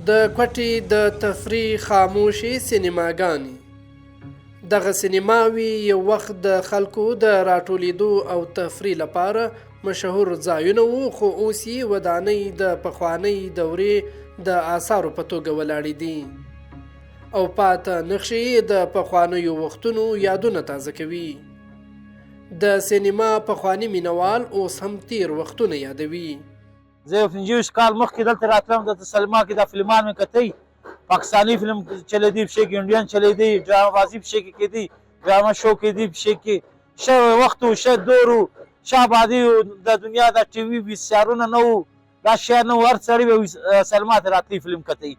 د کوټې د تفریح خاموشي سینماګانې. دغه سینماوي یو وخت د خلکو د راټولیدو او تفریح لپاره مشهور ځایونه وو، خو اوس یې ودانۍ د پخوانۍ دورې د آثارو په توګه ولاړې دي او پاته نقشې د پخوانیو وختونو یادونه تازه کوي. د سینما پخواني مینوال اوس هم تیر وختونه یادوي. زه یو 25 کال مخکې دلته راتلم، دلته سلما کې دا فلمان مې کتی، پاکستانی فلم چلیدی، پشې کې انډین چلیدی، ډرامه بازی پشې کې کېدی، ډرامه شو کېدی پشې کې، ښه وخت و، ښه دور و، ښه ابادي و. د دنیا د ټي وي وي سي آرونه نه وو، دا شیان نه وو، هر سړی به سلما ته راتلی فلم کتی.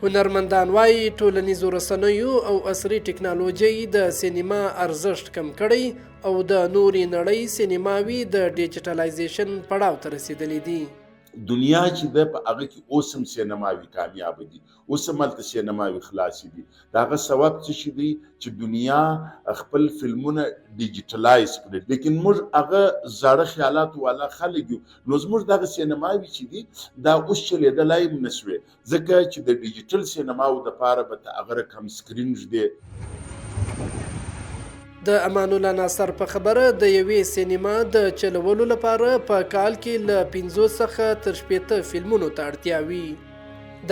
هنرمندان وایي ټولنیزو رسنیو او عصري ټکنالوژۍ د سینما ارزښت کم کړی او د نورې نړۍ سینماوي د ډیجیټلایزیشن پړاو ته رسیدلې دي. دنیا چې ده په هغه کې اوس هم سینماوي کامیابه دي، اوس هم هلته سینماوي خلاصې دي. د هغه سبب څه شي دی چې دنیا خپل فلمونه ډیجیټلایز کړي، لیکن موږ هغه زاړه خیالاتو والا خلک یو، نو زموږ دغه سینماوي چې دي دا اوس چلېدلی هم نه سوې، ځکه چې د ډیجیټل سینماو دپاره به ته هغه رقم سکرین ږدې. د امان الله ناصر په خبره د یوې سینما د چلولو لپاره په کال کې له 50 څخه تر 60 فلمونو ته اړتیا وي.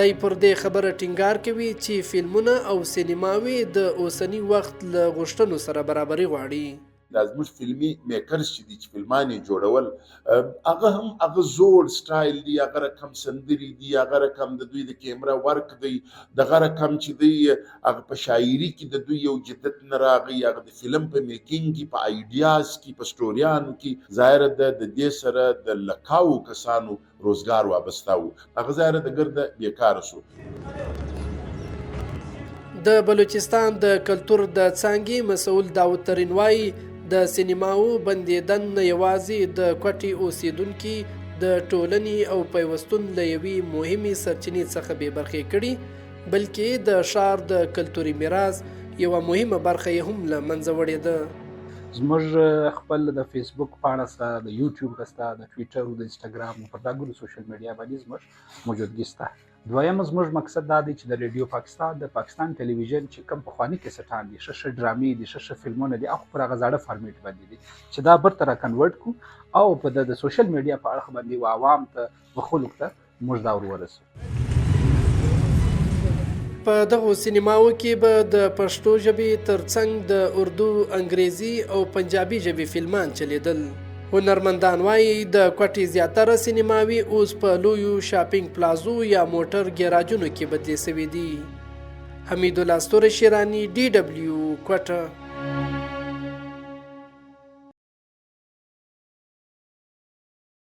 دی پر دې خبره ټینګار کوي چې فلمونه او سینماوي د اوسني وخت له غوښتنو سره برابري غواړي. دا زموږ فلمي میکرز چې دي چې فلمان یې جوړول، هغه هم هغه زوړ سټایل دی، هغه رقم سندرې دي، هغه رقم د دوی د کیمرا ورک دی، دغه رقم چې دی هغه په شاعري کې د دوی یو جدت نه راغی، هغه د فلم په میکینګ کې، په آیډیاز کې، په سټوریانو کې ظاهره ده د دې سره د لکاو کسانو روزګار وابسته و، هغه ظاهره د ګرده بیکاره شو. د بلوچستان د کلتور د څانګې مسؤل داود ترین وایي د سینماو بندیدن نه یوازې د کوټې اوسیدونکي د ټولنې او پیوستون له یوې مهمې سرچینې څخه بې برخې کړي، بلکې د ښار د کلتوري میراث یوه مهمه برخه یې هم له منځه وړې ده. زموږ خپل د فیسبوک پاڼه سته، د یوټیوب سته، د ټویټر او د انسټاګرام پر دا ګونو سوشل میډیا باندې زموږ موجودګي سته. دویم زموږ مقصد دا دی چې د ریډیو پاکستان د پاکستان ټلویزیون چې کوم پخواني کیسټان دي، ښه ډرامې دي، ښه فلمونه دي، هغه پر هغه زاړه فارمیټ باندې دي چې دا برته را کنورټ کړو او په د سوشل میډیا په اړه باندې و عوام ته و خلکو ته موږ دا ورسو. په دغو سینماو کې به د پښتو ژبې ترڅنګ د اردو، انګریزي او پنجابي ژبې فلمان چلیدل. هنرمندان وایي د کوټې زیاتره سینماوي اوس په لویو شاپینګ پلازو یا موټر ګیراجونو کې بدلې سوي دي. حمید الله ستوری شیراني، DW کوټه.